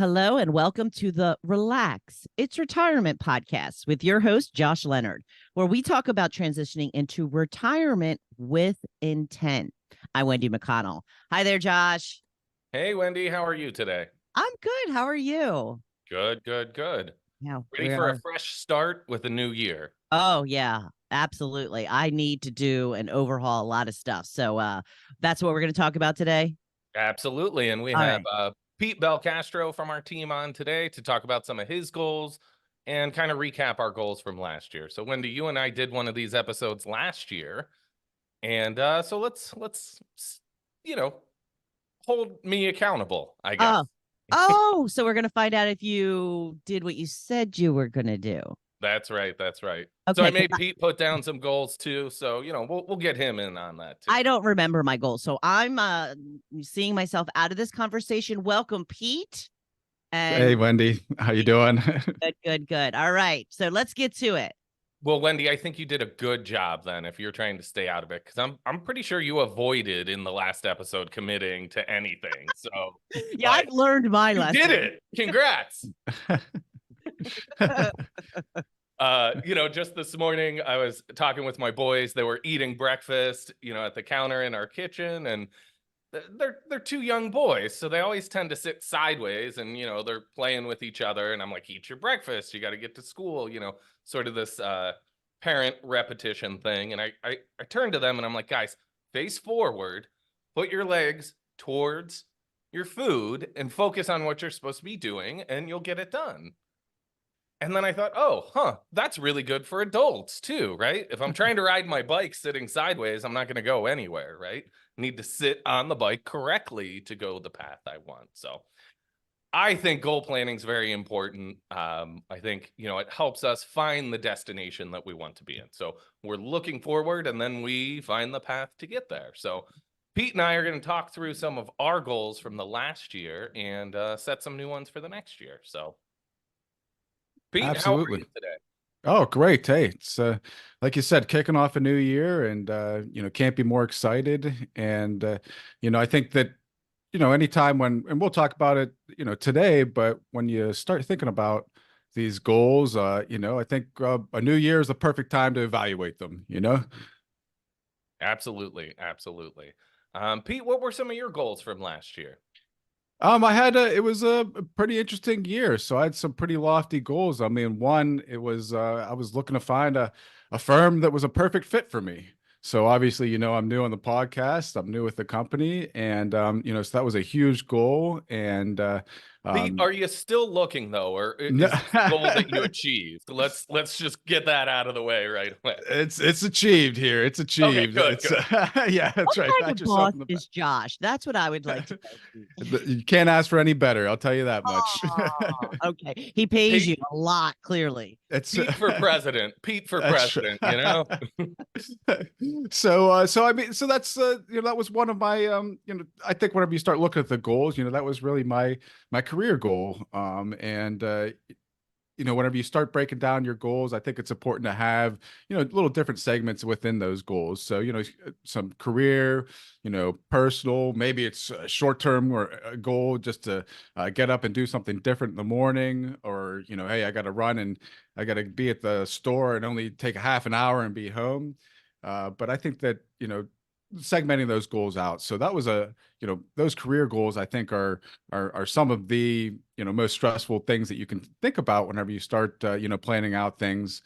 Hello and welcome to the Relax It's Retirement podcast with your host, Josh Leonard, where we talk about transitioning into retirement with intent. I'm Wendy McConnell. Hi there, Josh. Hey, Wendy, how are you today? I'm good. How are you? Good. Yeah, Ready for a fresh start with a new year? Oh, yeah, absolutely. I need to do and overhaul a lot of stuff. So that's what we're going to talk about today. Absolutely. And we All have right. Pete Belcastro from our team on today to talk about some of his goals and kind of recap our goals from last year. So, Wendy, you and I did one of these episodes last year. And so let's you know, hold me accountable, I guess. So we're going to find out if you did what you said you were going to do. That's right. Okay, So I made Pete put down some goals too. So, we'll get him in on that too. I don't remember my goals. So I'm seeing myself out of this conversation. Welcome, Pete. And hey, Wendy, how you doing? Good. All right. So let's get to it. Well, Wendy, I think you did a good job then if you're trying to stay out of it, because I'm pretty sure you avoided in the last episode committing to anything. So yeah, I've learned my lesson. You did it. Congrats. Just this morning I was talking with my boys. They were eating breakfast, at the counter in our kitchen, and they're two young boys, so they always tend to sit sideways, and they're playing with each other, and I'm like, eat your breakfast, you got to get to school, sort of this parent repetition thing. And I turned to them and I'm like, guys, face forward, put your legs towards your food and focus on what you're supposed to be doing, and you'll get it done. And then I thought, that's really good for adults too, right? If I'm trying to ride my bike sitting sideways, I'm not going to go anywhere, right? I need to sit on the bike correctly to go the path I want. So I think goal planning is very important. I think, it helps us find the destination that we want to be in. So we're looking forward, and then we find the path to get there. So Pete and I are going to talk through some of our goals from the last year and set some new ones for the next year. So Pete, Absolutely. how are you today? Oh, great. Hey, it's like you said, kicking off a new year, and can't be more excited. And I think that anytime and we'll talk about it today, but when you start thinking about these goals, I think a new year is the perfect time to evaluate them. Absolutely. Pete, what were some of your goals from last year? It was a pretty interesting year. So I had some pretty lofty goals. I mean, one, it was, I was looking to find a firm that was a perfect fit for me. So obviously, I'm new on the podcast, I'm new with the company, and, so that was a huge goal. And, Pete, are you still looking though, or is this the goal that you achieved? Let's just get that out of the way right away. It's achieved here. It's achieved. Okay, good. Yeah, that's right. What kind of boss is Josh? That's what I would like to know. You can't ask for any better. I'll tell you that much. Okay, he pays you a lot. Clearly, it's Pete for president. Pete for president. So I mean, so that's that was one of my I think whenever you start looking at the goals, that was really my career goal. Whenever you start breaking down your goals, I think it's important to have, little different segments within those goals. So, some career, personal, maybe it's a short-term or a goal just to get up and do something different in the morning, or, hey, I got to run and I got to be at the store and only take a half an hour and be home. But I think that, segmenting those goals out. So that was those career goals, I think are some of the, most stressful things that you can think about whenever you start, planning out things.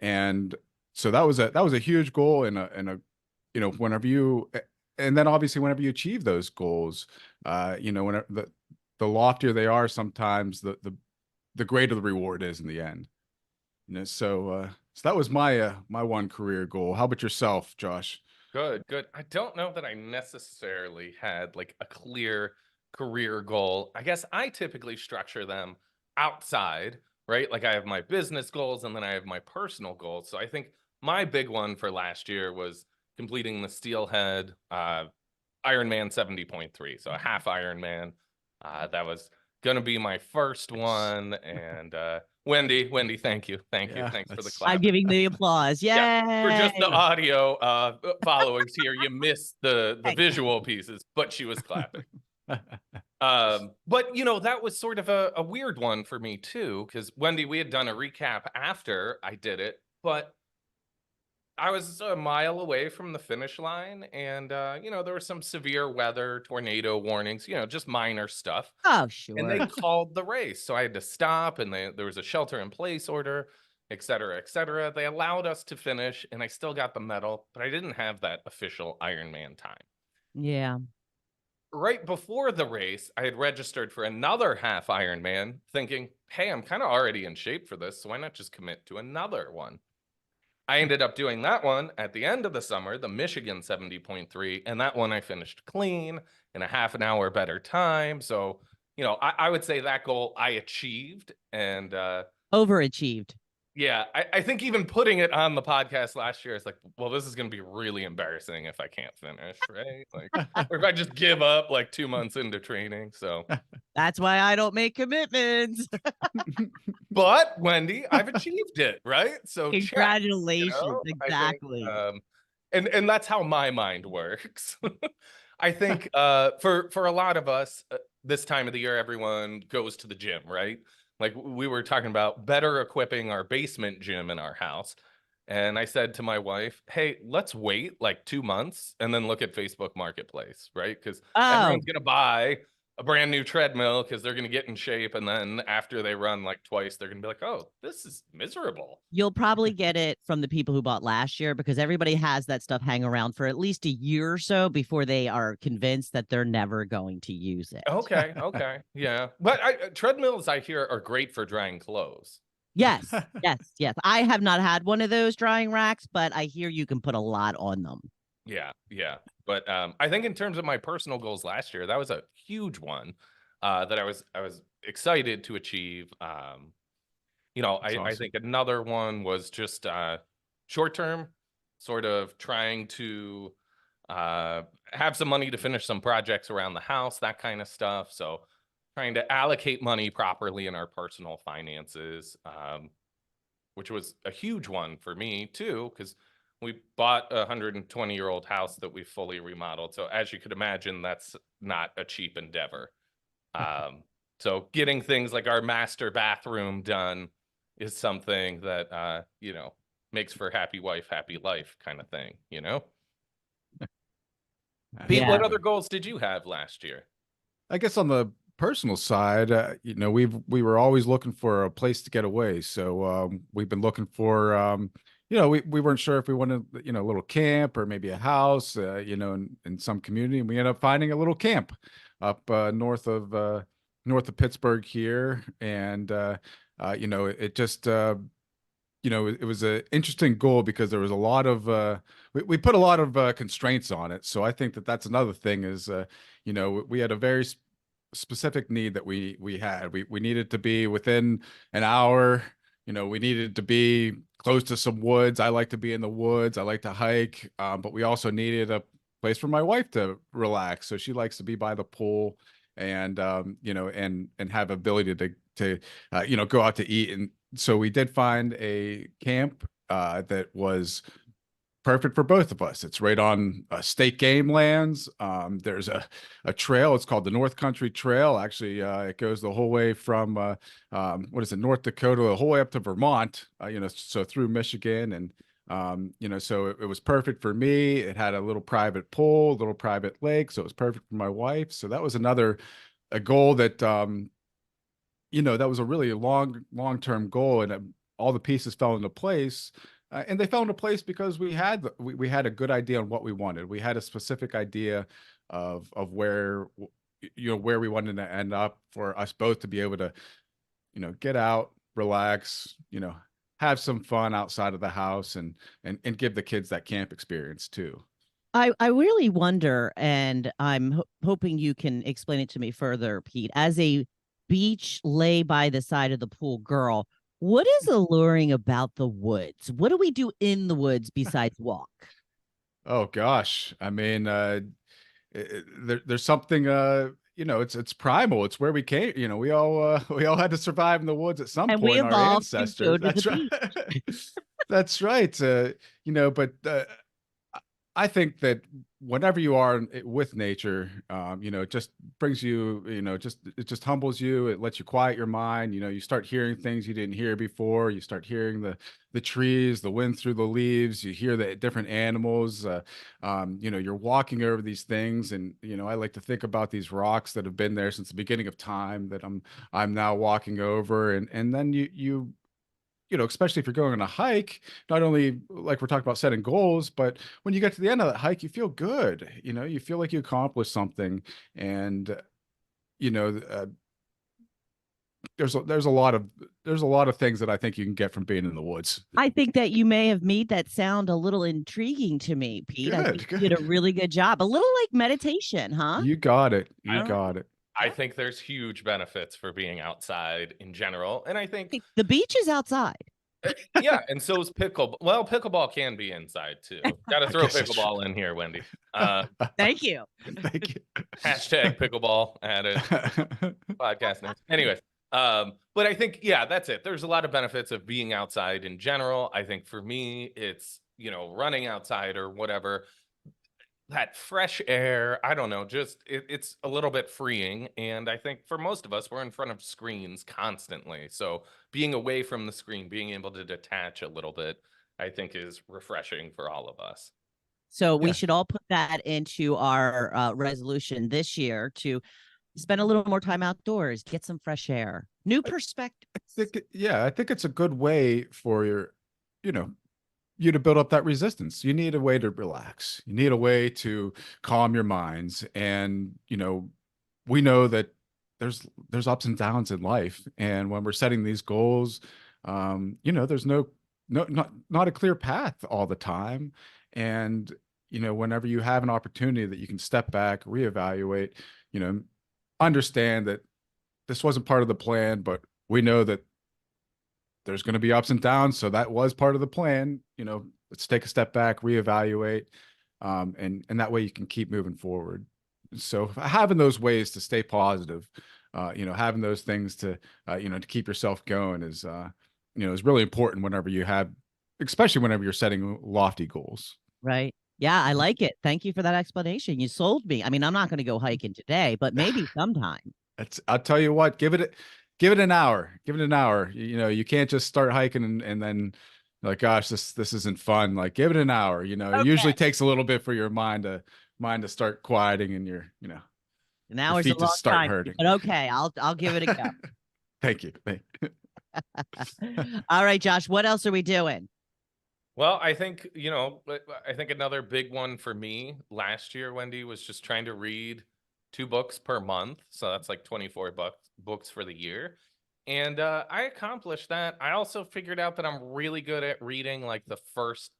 And so that was a huge goal, and and then obviously whenever you achieve those goals, whenever the loftier they are, sometimes the greater the reward is in the end. So that was my one career goal. How about yourself, Josh? Good. I don't know that I necessarily had like a clear career goal. I guess I typically structure them outside, right? Like I have my business goals and then I have my personal goals. So I think my big one for last year was completing the Steelhead Ironman 70.3. So a half Ironman. That was going to be my first one. And Wendy, thank you. Thanks for the clap. I'm giving the applause. Yay! Yeah, for just the audio followers here, you missed the visual pieces, but she was clapping. But you know, that was sort of a weird one for me too, because Wendy, we had done a recap after I did it, but I was a mile away from the finish line, and you know, there was some severe weather, tornado warnings, you know, just minor stuff. Oh, And they sure. called the race, so I had to stop, and there was a shelter-in-place order, et cetera, et cetera. They allowed us to finish, and I still got the medal, but I didn't have that official Ironman time. Yeah. Right before the race, I had registered for another half Ironman, thinking, hey, I'm kind of already in shape for this, so why not just commit to another one? I ended up doing that one at the end of the summer, the Michigan 70.3, and that one I finished clean in a half an hour better time. So, you know, I would say that goal I achieved. And Overachieved. yeah, I think even putting it on the podcast last year, it's like, well, this is going to be really embarrassing if I can't finish, right? Like, or if I just give up like 2 months into training. So That's why I don't make commitments. but Wendy, I've achieved it, right? So check, Congratulations. I think, Exactly. and that's how my mind works. I think for a lot of us, this time of the year, everyone goes to the gym, right? Like we were talking about better equipping our basement gym in our house. And I said to my wife, hey, let's wait like 2 months and then look at Facebook Marketplace, right? Because Oh, everyone's going to buy a brand new treadmill because they're going to get in shape. And then after they run like twice, they're going to be like, oh, this is miserable. you'll probably get it from the people who bought last year because everybody has that stuff hang around for at least a year or so before they are convinced that they're never going to use it. Okay, okay, yeah. But treadmills, I hear, are great for drying clothes. Yes, yes, yes. I have not had one of those drying racks, but I hear you can put a lot on them. Yeah, yeah. But I think in terms of my personal goals last year, that was a huge one that I was excited to achieve. You know, That's I awesome. think another one was just short term, sort of trying to have some money to finish some projects around the house, that kind of stuff. So trying to allocate money properly in our personal finances, which was a huge one for me too, because we bought a 120-year-old house that we fully remodeled. So as you could imagine, that's not a cheap endeavor. So getting things like our master bathroom done is something that, you know, makes for happy wife, happy life kind of thing, you know? Pete, Yeah. what other goals did you have last year? I guess on the personal side, you know, we were always looking for a place to get away. So we've been looking for, you know, we weren't sure if we wanted, you know, a little camp or maybe a house, you know, in some community. And we ended up finding a little camp up north of Pittsburgh here, and you know, it just you know, it was an interesting goal because there was a lot of we put a lot of constraints on it. So I think that that's another thing is you know, we had a very specific need that we had. We needed to be within an hour. You know, we needed to be close to some woods. I like to be in the woods. I like to hike, but we also needed a place for my wife to relax. So she likes to be by the pool and you know, and have ability to you know, go out to eat. And so we did find a camp that was perfect for both of us. It's right on state game lands. There's a trail. It's called the North Country Trail. Actually, it goes the whole way from what is it, North Dakota, the whole way up to Vermont. You know, so through Michigan, and you know, so it was perfect for me. It had a little private pool, little private lake, so it was perfect for my wife. So that was a goal that you know, that was a really long-term goal, and all the pieces fell into place. And they fell into place because we had a good idea on what we wanted. We had a specific idea of where you know, where we wanted to end up for us both to be able to, you know, get out, relax, you know, have some fun outside of the house, and give the kids that camp experience too. I really wonder, and I'm hoping you can explain it to me further, Pete. As a beach lay by the side of the pool girl, what is alluring about the woods? What do we do in the woods besides walk? Oh gosh, I mean, there's something you know, it's primal. It's where we came. You know, we all had to survive in the woods at some And we point. Our evolved to go ancestors. to the That's right. beach. That's right. You know, but I think that whenever you are with nature, it just brings you, it just humbles you. It lets you quiet your mind. You start hearing things you didn't hear before. You start hearing the trees, the wind through the leaves. You hear the different animals. You're walking over these things, and I like to think about these rocks that have been there since the beginning of time that I'm now walking over, and then especially if you're going on a hike, not only like we're talking about setting goals, but when you get to the end of that hike, you feel good. You feel like you accomplished something. And, you know, uh, there's a lot of things that I think you can get from being in the woods. I think that you may have made that sound a little intriguing to me, Pete. I think you did a really good job. A little like meditation, huh? You got it. I- You got it. I think there's huge benefits for being outside in general. And I think, The beach is outside. yeah, and so is pickleball. Well, pickleball can be inside too. Got to throw guess that's pickleball in here, Wendy. Thank you. Thank you. Hashtag pickleball added. Podcast notes. Anyways, but I think, yeah, that's it. There's a lot of benefits of being outside in general. I think for me, it's, running outside or whatever, that fresh air, I don't know, just it's a little bit freeing. And I think for most of us, we're in front of screens constantly. So being away from the screen, being able to detach a little bit, I think is refreshing for all of us. So we Yeah. should all put that into our resolution this year to spend a little more time outdoors, get some fresh air, new perspectives. I think it's a good way for you to build up that resistance. You need a way to relax. You need a way to calm your minds. And, we know that there's ups and downs in life. And when we're setting these goals, there's not a clear path all the time. And, whenever you have an opportunity that you can step back, reevaluate, understand that this wasn't part of the plan, but we know that there's going to be ups and downs. So that was part of the plan. Let's take a step back, reevaluate, and that way you can keep moving forward. So having those ways to stay positive, having those things to keep yourself going is really important especially whenever you're setting lofty goals. Right. Yeah, I like it. Thank you for that explanation. You sold me. I mean, I'm not going to go hiking today, but maybe sometime. I'll tell you what, give it an hour. Give it an hour. You can't just start hiking and then like, gosh, this isn't fun. Like, give it an hour. It usually takes a little bit for your mind to start quieting, and An hour's a feet long just start time, hurting. but okay, I'll give it a go. Thank you. All right, Josh, what else are we doing? Well, I think, another big one for me last year, Wendy, was just trying to read 2 books per month. So that's like 24 books for the year. And I accomplished that. I also figured out that I'm really good at reading like the first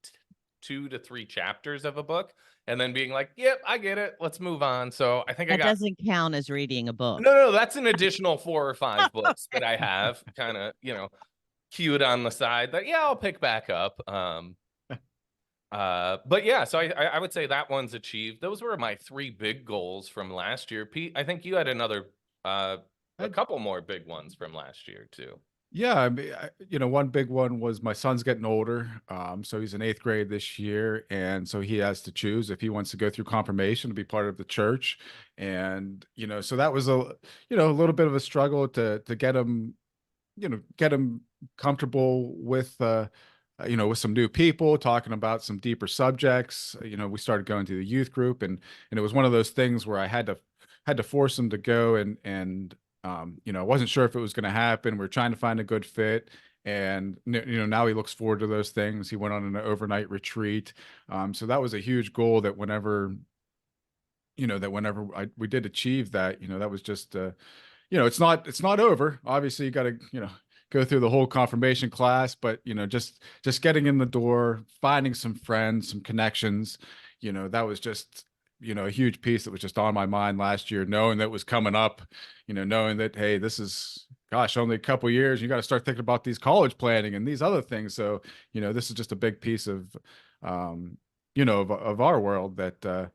2 to 3 chapters of a book and then being like, yep, I get it. Let's move on. So I think That doesn't count as reading a book. No, that's an additional 4 or 5 books that I have kind of, queued on the side that, yeah, I'll pick back up. But yeah, so I would say that one's achieved. Those were my 3 big goals from last year. Pete, I think you had a couple more big ones from last year too. Yeah, I mean, one big one was my son's getting older. So he's in 8th grade this year, and so he has to choose if he wants to go through confirmation to be part of the church. And so that was a little bit of a struggle to get him comfortable with with some new people, talking about some deeper subjects. We started going to the youth group, and it was one of those things where I had to force him to go, and I wasn't sure if it was going to happen. We're trying to find a good fit. And, now he looks forward to those things. He went on an overnight retreat. So that was a huge goal that whenever we did achieve that, that was just, it's not over. Obviously you got to, go through the whole confirmation class, but, just getting in the door, finding some friends, some connections, that was just, a huge piece that was just on my mind last year, knowing that was coming up, knowing that, hey, this is, gosh, only a couple of years, you got to start thinking about these college planning and these other things. So, this is just a big piece of, of our world that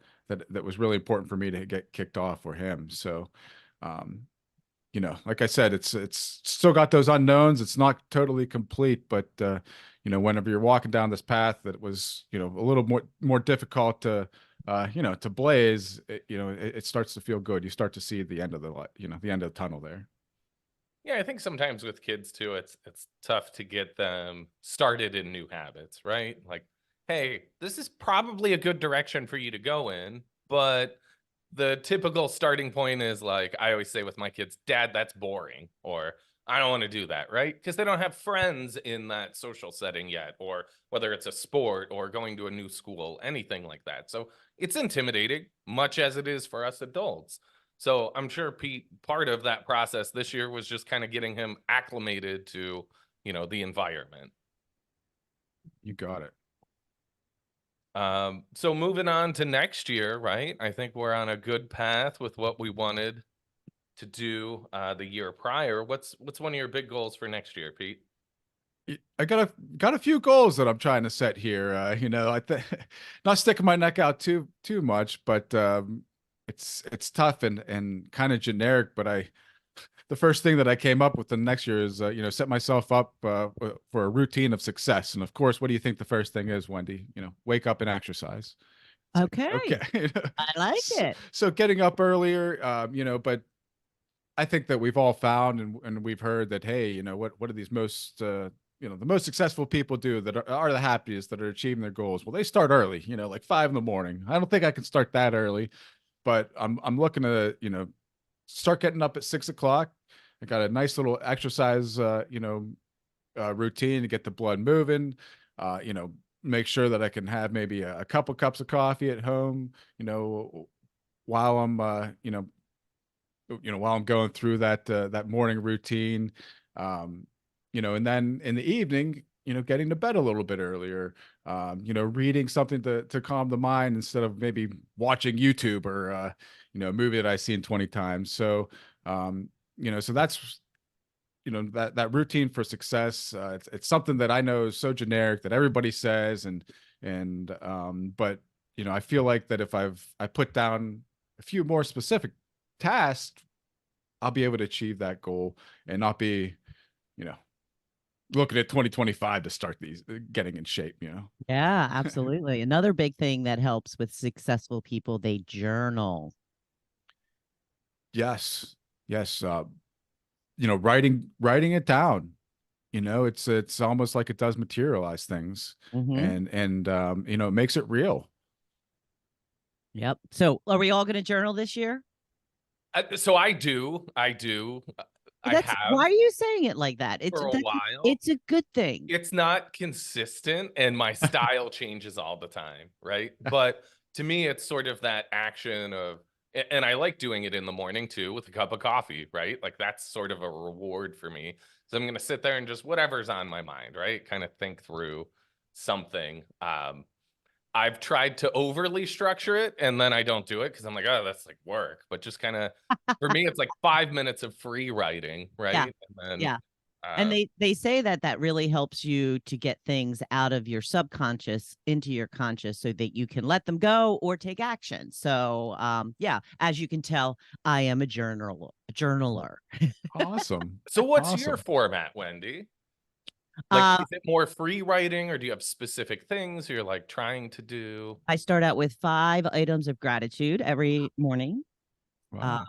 was really important for me to get kicked off for him. So, like I said, it's still got those unknowns. It's not totally complete, but, whenever you're walking down this path that was, a little more difficult to, to blaze, it starts to feel good. You start to see the end of the light, the end of the tunnel there. Yeah, I think sometimes with kids too, it's tough to get them started in new habits, right? Like, hey, this is probably a good direction for you to go in, but the typical starting point is like, I always say with my kids, Dad, that's boring, or I don't want to do that, right? Because they don't have friends in that social setting yet, or whether it's a sport or going to a new school, anything like that. So it's intimidating, much as it is for us adults. So I'm sure Pete, part of that process this year was just kind of getting him acclimated to, the environment. You got it. So moving on to next year, right? I think we're on a good path with what we wanted to do the year prior. What's one of your big goals for next year, Pete? I got a few goals that I'm trying to set here. I think not sticking my neck out too much, but it's tough and kind of generic. But the first thing that I came up with the next year is set myself up for a routine of success. And of course, what do you think the first thing is, Wendy? Wake up and exercise. It's Okay. like, okay. I like it. So getting up earlier, but I think that we've all found and we've heard that, hey, what are these most the most successful people do that are the happiest, that are achieving their goals? Well, they start early, like 5 a.m. I don't think I can start that early, but I'm looking to, start getting up at 6 o'clock. I got a nice little exercise, routine to get the blood moving, make sure that I can have maybe a couple cups of coffee at home, while I'm, while I'm going through that morning routine. And then in the evening, getting to bed a little bit earlier, reading something to calm the mind instead of maybe watching YouTube or, a movie that I've seen 20 times. So, so that's, that routine for success. It's something that I know is so generic that everybody says, but, I feel like that if I put down a few more specific tasks, I'll be able to achieve that goal and not be, looking at 2025 to start these getting in shape. Yeah, absolutely. Another big thing that helps with successful people, they journal. Yes. Writing it down, it's almost like it does materialize things, Mm-hmm. and it makes it real. Yep. So are we all going to journal this year? So I do. I That's why have are you saying it like that? for a while. It's a good thing. It's not consistent and my style changes all the time, right? But to me, it's sort of that action of, and I like doing it in the morning too with a cup of coffee, right? Like that's sort of a reward for me. So I'm going to sit there and just whatever's on my mind, right? Kind of think through something. I've tried to overly structure it and then I don't do it because I'm like, oh, that's like work. But just kind of, for me, it's like 5 minutes of free writing, Yeah. right? And then, Yeah. And they say that really helps you to get things out of your subconscious into your conscious so that you can let them go or take action. So yeah, as you can tell, I am a journaler. Awesome. So what's your Awesome. format, Wendy? Like, is it more free writing or do you have specific things you're like trying to do? I start out with 5 items of gratitude every morning. Wow.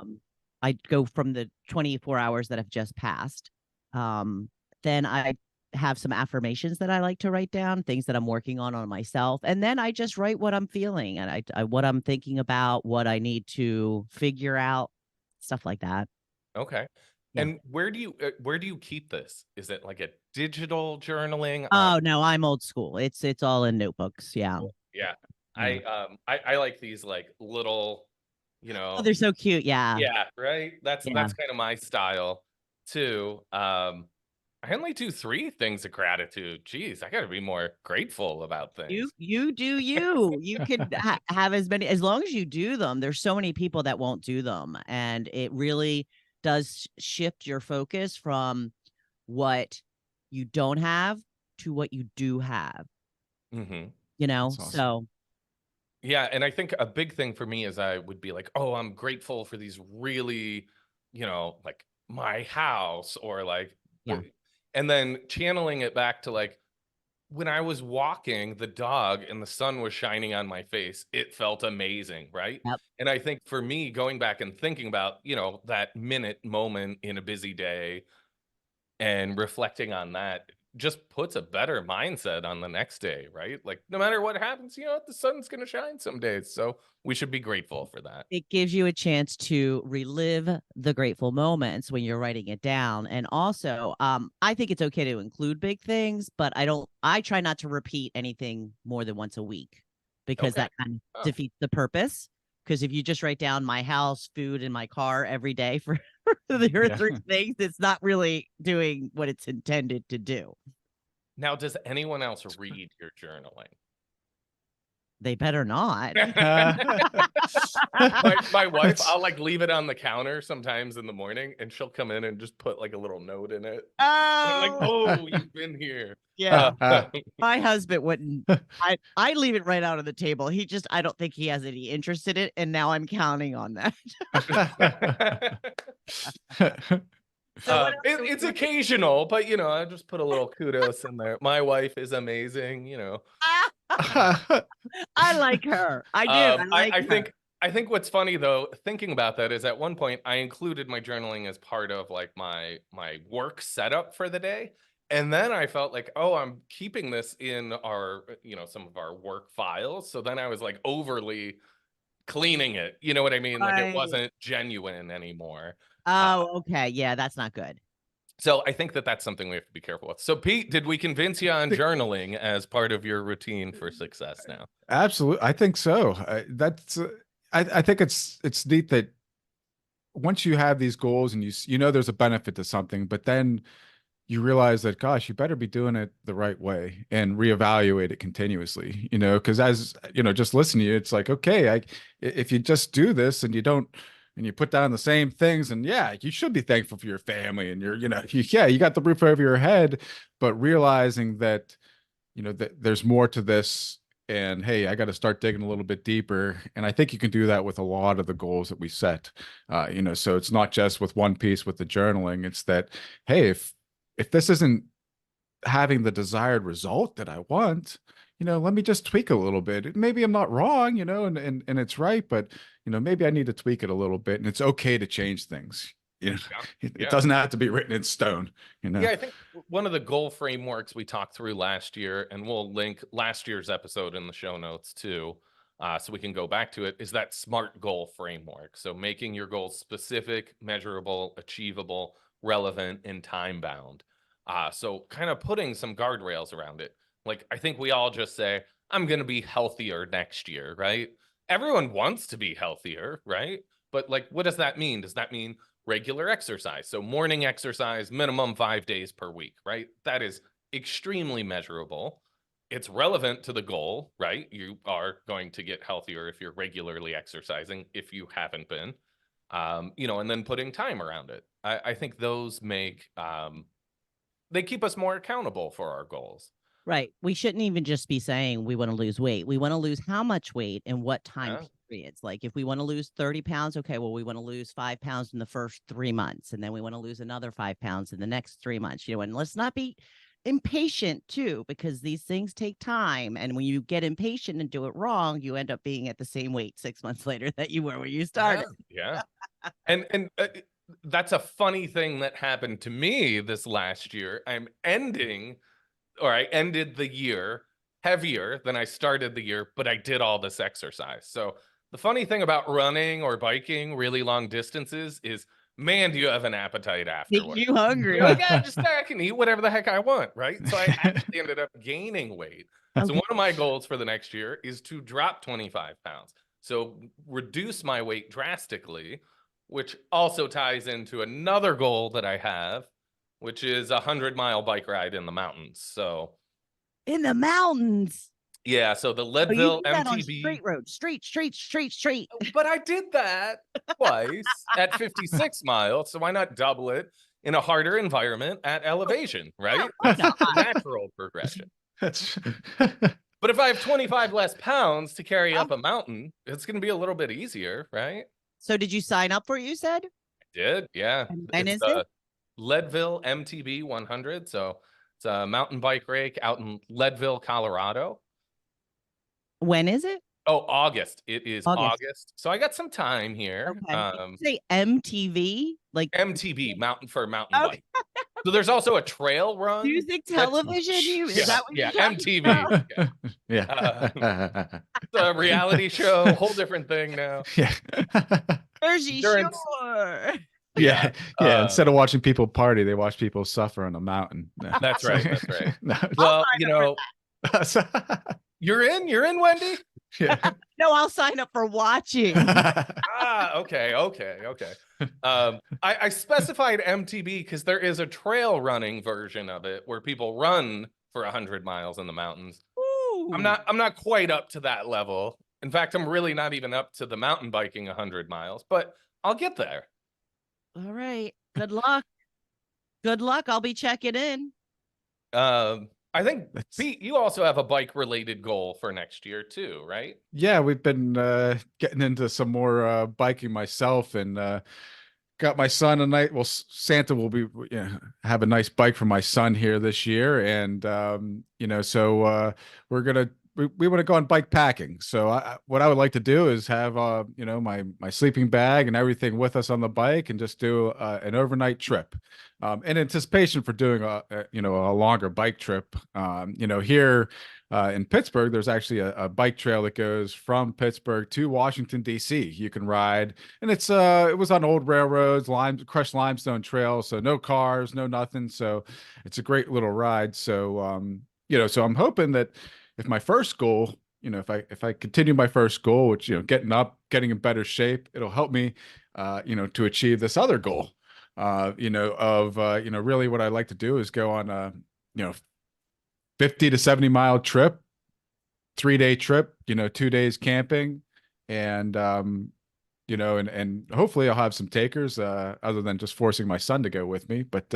I go from the 24 hours that have just passed. Then I have some affirmations that I like to write down, things that I'm working on myself. And then I just write what I'm feeling and I what I'm thinking about, what I need to figure out, stuff like that. Okay. Yeah. And where do you keep this? Is it like a digital journaling on? Oh no, I'm old school. It's all in notebooks. Yeah. Yeah. Yeah. I like these like little, Oh, they're so cute. Yeah. yeah, right. That's Yeah. kind of my style too. I only do 3 things of gratitude. Jeez, I got to be more grateful about things. You do you. You could have as many as long as you do them. There's so many people that won't do them, and it really does shift your focus from what you don't have to what you do have. Hmm. That's awesome. So Yeah, and I think a big thing for me is I would be like, "Oh, I'm grateful for these really, like my house or like yeah, and then channeling it back to like when I was walking the dog and the sun was shining on my face, it felt amazing, right? Yep. And I think for me, going back and thinking about, that minute moment in a busy day and reflecting on that just puts a better mindset on the next day, right? Like no matter what happens, the sun's going to shine some days. So we should be grateful for that. It gives you a chance to relive the grateful moments when you're writing it down. And also, I think it's okay to include big things, but I try not to repeat anything more than once a week because Okay. that kind of defeats the purpose. Because if you just write down my house, food, and my car every day for the three things, it's not really doing what it's intended to do. Now, does anyone else read your journaling? They better not. My wife, I'll like leave it on the counter sometimes in the morning, and she'll come in and just put like a little note in it. And I'm like, oh, you've been here. Yeah. My husband wouldn't. I leave it right out on the table. I don't think he has any interest in it, and now I'm counting on that. It's occasional, but I just put a little kudos in there. My wife is amazing. I like her. I do. I think what's funny though, thinking about that, is at one point I included my journaling as part of like my work setup for the day. And then I felt like, oh, I'm keeping this in our, some of our work files. So then I was like overly cleaning it. You know what I mean? Like it wasn't genuine anymore. Oh, okay. Yeah, that's not good. So I think that that's something we have to be careful with. So Pete, did we convince you on journaling as part of your routine for success now? Absolutely. I think so. I think it's neat that once you have these goals and there's a benefit to something, but then you realize that, gosh, you better be doing it the right way and reevaluate it continuously, because as, just listening to you, it's like, okay, if you just do this and you put down the same things, and you should be thankful for your family and you got the roof over your head, but realizing that, that there's more to this, and hey, I got to start digging a little bit deeper. And I think you can do that with a lot of the goals that we set, so it's not just with one piece with the journaling. It's that, hey, if this isn't having the desired result that I want, let me just tweak a little bit. Maybe I'm not wrong, and it's right, but maybe I need to tweak it a little bit, and it's okay to change things. It doesn't have to be written in stone. Yeah, I think one of the goal frameworks we talked through last year, and we'll link last year's episode in the show notes too, so we can go back to it, is that SMART goal framework. So making your goals specific, measurable, achievable, relevant, and time bound. So kind of putting some guardrails around it. Like, I think we all just say, I'm going to be healthier next year, right? Everyone wants to be healthier, right? But like, what does that mean? Does that mean regular exercise? So morning exercise, minimum 5 days per week, right? That is extremely measurable. It's relevant to the goal, right? You are going to get healthier if you're regularly exercising, if you haven't been, and then putting time around it. I think those make, they keep us more accountable for our goals. Right. We shouldn't even just be saying we want to lose weight. We want to lose how much weight and what time periods. Like if we want to lose 30 pounds, okay, well, we want to lose 5 pounds in the first 3 months, and then we want to lose another 5 pounds in the next 3 months, and let's not be impatient too, because these things take time. And when you get impatient and do it wrong, you end up being at the same weight 6 months later that you were when you started. Yeah. And that's a funny thing that happened to me this last year. I ended the year heavier than I started the year, but I did all this exercise. So the funny thing about running or biking really long distances is, man, do you have an appetite afterwards? You hungry? You're like, I can eat whatever the heck I want, right? So I actually ended up gaining weight. Okay. So one of my goals for the next year is to drop 25 pounds. So reduce my weight drastically, which also ties into another goal that I have, which is a 100-mile bike ride in the mountains. So in the mountains. Yeah, so the Leadville MTB straight road, straight. But I did that twice at 56 miles, so why not double it in a harder environment at elevation, right? Natural progression. But if I have 25 less pounds to carry up a mountain, it's going to be a little bit easier, right? So did you sign up for it, you said? I did, yeah. And is it? Leadville MTB 100, so it's It's a mountain bike rake out in Leadville, Colorado. When is it? Oh, August. It is August. August. So I got some time here. Okay. Did you say MTV? Like MTB, mountain Okay. bike. So there's also a trail run. music television? Is Yeah, that what yeah, you're talking MTV. about? Yeah. It's a reality show, whole different thing now. Yeah. Jersey Endurance. Shore. Yeah. Yeah. Uh, Instead of watching people party, they watch people suffer on a mountain. No. That's right. That's right. No. Well, sign you're in, Wendy? Yeah. No, I'll sign up for watching. Okay. I specified MTB because there is a trail running version of it where people run for 100 miles in the mountains. Ooh. I'm not quite up to that level. In fact, I'm really not even up to the mountain biking 100 miles, but I'll get there. All right. Good luck. Good luck. I'll be checking in. I think, Pete, you also have a bike related goal for next year too, right? Yeah, we've been getting into some more biking myself, and got my son a night. Well, Santa will be have a nice bike for my son here this year, and so we're gonna we want to go on bike packing. So what I would like to do is have my sleeping bag and everything with us on the bike, and just do an overnight trip, in anticipation for doing a longer bike trip. Here in Pittsburgh, there's actually a bike trail that goes from Pittsburgh to Washington, D.C. You can ride, and it was on old railroads, crushed limestone trails, so no cars, no nothing. So it's a great little ride. So so I'm hoping that if my first goal, if I continue my first goal, which getting in better shape, it'll help me to achieve this other goal. Really what I like to do is go on a 50 to 70 mile trip, 3-day trip, 2 days camping, and and hopefully I'll have some takers, other than just forcing my son to go with me. But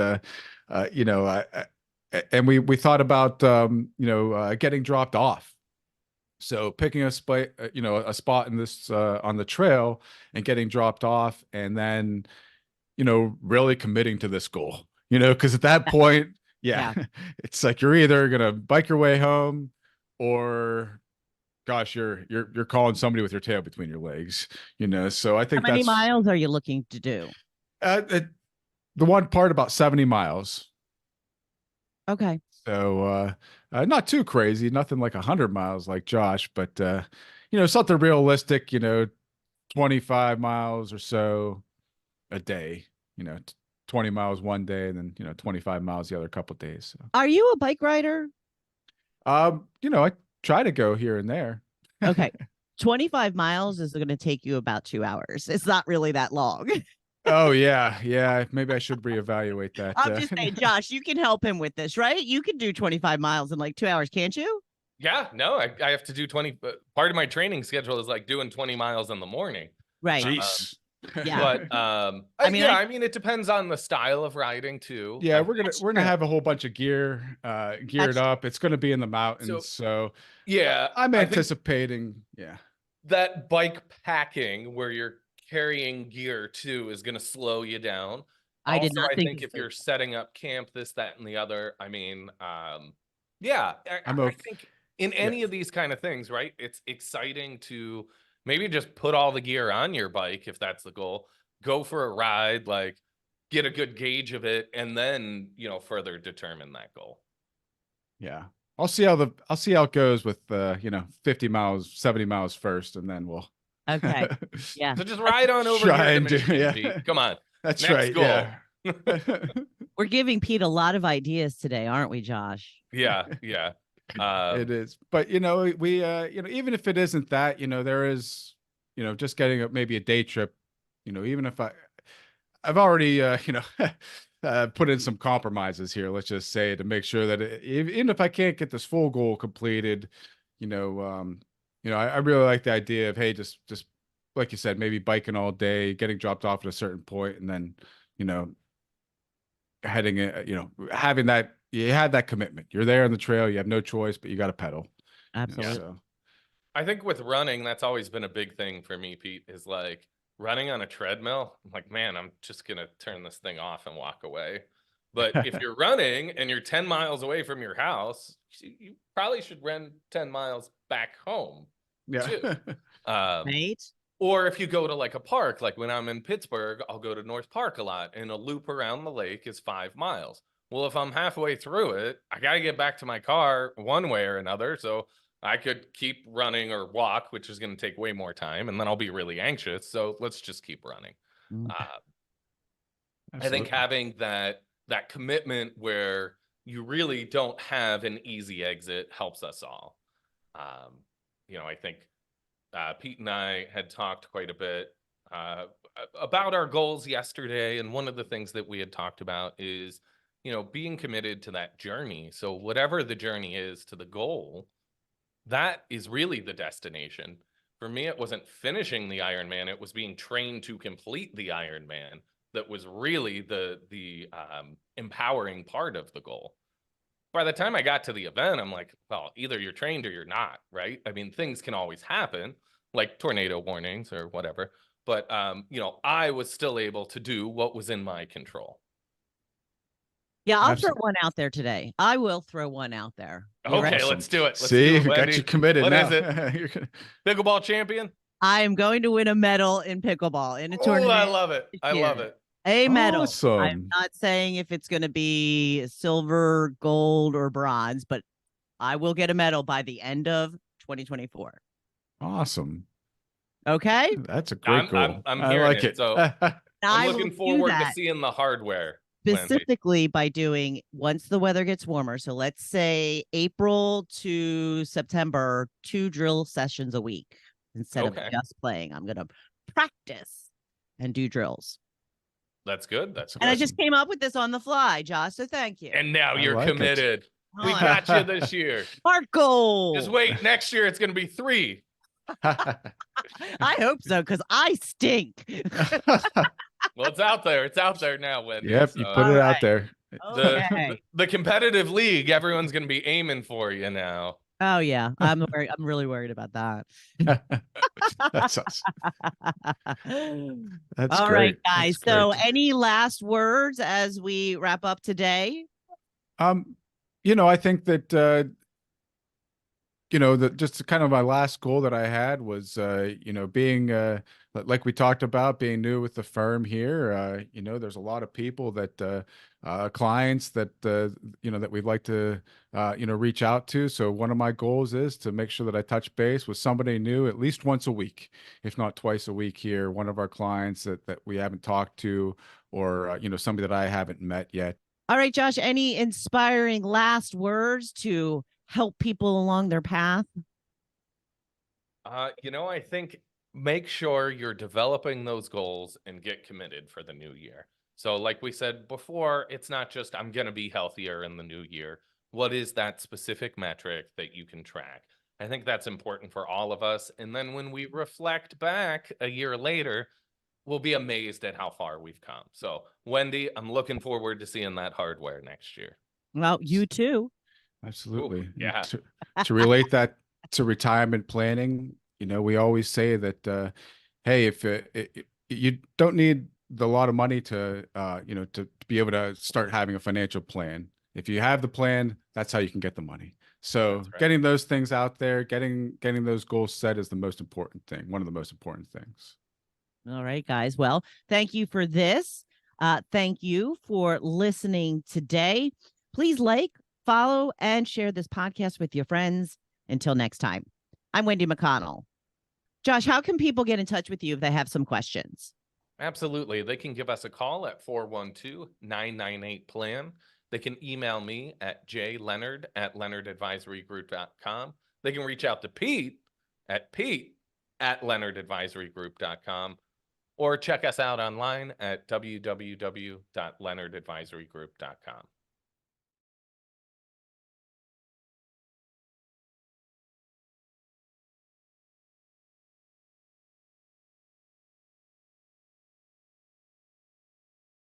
and we thought about getting dropped off. So picking a spot, a spot in this on the trail and getting dropped off, and then really committing to this goal. Because at that point, yeah, it's like you're either gonna bike your way home, or gosh, you're calling somebody with your tail between your legs. So I think How many miles are you looking to do? The one part about 70 miles. Okay. So not too crazy, nothing like 100 miles like Josh, but something realistic, 25 miles or so a day, 20 miles one day, and then 25 miles the other couple of days. So. Are you a bike rider? I try to go here and there. Okay. 25 miles is going to take you about 2 hours. It's not really that long. Oh yeah. Maybe I should reevaluate that. I'm just saying, Josh, you can help him with this, right? You can do 25 miles in like 2 hours, can't you? Yeah, no, I have to do 20. Part of my training schedule is like doing 20 miles in the morning. Right. Jeez. Yeah. But I mean, it depends on the style of riding too. Yeah, we're gonna have a whole bunch of gear geared up. It's gonna be in the mountains, so yeah, I'm anticipating. Yeah, that bike packing where you're carrying gear too is going to slow you down. I did not think if you're setting up camp, this, that, and the other, I mean, yeah, I think in any of these kind of things, right? It's exciting to maybe just put all the gear on your bike if that's the goal. Go for a ride, like get a good gauge of it, and then further determine that goal. Yeah. I'll see how it goes with 50 miles, 70 miles first, and then we'll. Okay. Yeah. So just ride on over here to Michigan, Come on. That's Next right. goal. Yeah. We're giving Pete a lot of ideas today, aren't we, Josh? Yeah. It is. But we even if it isn't that, there is, just getting maybe a day trip, even if I've already put in some compromises here, let's just say, to make sure that even if I can't get this full goal completed, I really like the idea of, hey, just like you said, maybe biking all day, getting dropped off at a certain point, and then heading having that, you had that commitment. You're there on the trail, you have no choice, but you got to pedal. Absolutely. So. I think with running, that's always been a big thing for me, Pete, is like running on a treadmill. I'm like, man, I'm just gonna turn this thing off and walk away. But if you're running and you're 10 miles away from your house, you probably should run 10 miles back home too. Right? Or if you go to like a park, like when I'm in Pittsburgh, I'll go to North Park a lot, and a loop around the lake is 5 miles. Well, if I'm halfway through it, I got to get back to my car one way or another. So I could keep running or walk, which is going to take way more time, and then I'll be really anxious. So let's just keep running. Mm. I think having that commitment where you really don't have an easy exit helps us all. I think Pete and I had talked quite a bit about our goals yesterday. And one of the things that we had talked about is, being committed to that journey. So whatever the journey is to the goal, that is really the destination. For me, it wasn't finishing the Ironman. It was being trained to complete the Ironman that was really the empowering part of the goal. By the time I got to the event, I'm like, well, either you're trained or you're not, right? I mean, things can always happen, like tornado warnings or whatever. But, I was still able to do what was in my control. Yeah, I'll throw one out there today. I will throw one out there. Okay, let's do it. Let's See, do it, we got you committed. What now. is it? Pickleball champion? I am going to win a medal in pickleball in a Oh, tournament. I love it. I love it. A medal. Awesome. I'm not saying if it's going to be silver, gold, or bronze, but I will get a medal by the end of 2024. Awesome. Okay. That's a great goal. I'm I hearing like it. So I'm looking forward to seeing the hardware. Specifically by doing, once the weather gets warmer, so let's say April to September, 2 drill sessions a week instead of just playing. I'm going to practice and do drills. That's good. That's good. And I just came up with this on the fly, Josh, so thank you. And now you're like committed. We got you this year. Heart goal. Just wait. Next year, it's going to be 3. I hope so, because I stink. Well, it's out there. It's out there now, Wendy. Yep, you put it out there. The competitive league, everyone's going to be aiming for you now. Oh yeah, I'm really worried about that. That's us. That's all great. right, guys. That's so, great. any last words as we wrap up today? I think that just kind of my last goal that I had was, being, like we talked about, being new with the firm here. There's a lot of people that, clients that, that we'd like to, reach out to. So one of my goals is to make sure that I touch base with somebody new at least once a week, if not twice a week here. One of our clients that we haven't talked to, or, somebody that I haven't met yet. All right, Josh, any inspiring last words to help people along their path? I think make sure you're developing those goals and get committed for the new year. So like we said before, it's not just I'm going to be healthier in the new year. What is that specific metric that you can track? I think that's important for all of us. And then when we reflect back a year later, we'll be amazed at how far we've come. So Wendy, I'm looking forward to seeing that hardware next year. Well, you too. Absolutely. Ooh, yeah. To relate that to retirement planning, we always say that, hey, if you don't need a lot of money to be able to start having a financial plan. If you have the plan, that's how you can get the money. So getting those things out there, getting those goals set is the most important thing. One of the most important things. All right, guys. Well, thank you for this. Thank you for listening today. Please like, follow, and share this podcast with your friends. Until next time, I'm Wendy McConnell. Josh, how can people get in touch with you if they have some questions? Absolutely. They can give us a call at 412-998-PLAN. They can email me at jleonard@leonardadvisorygroup.com. They can reach out to Pete at leonardadvisorygroup.com, or check us out online at www.leonardadvisorygroup.com.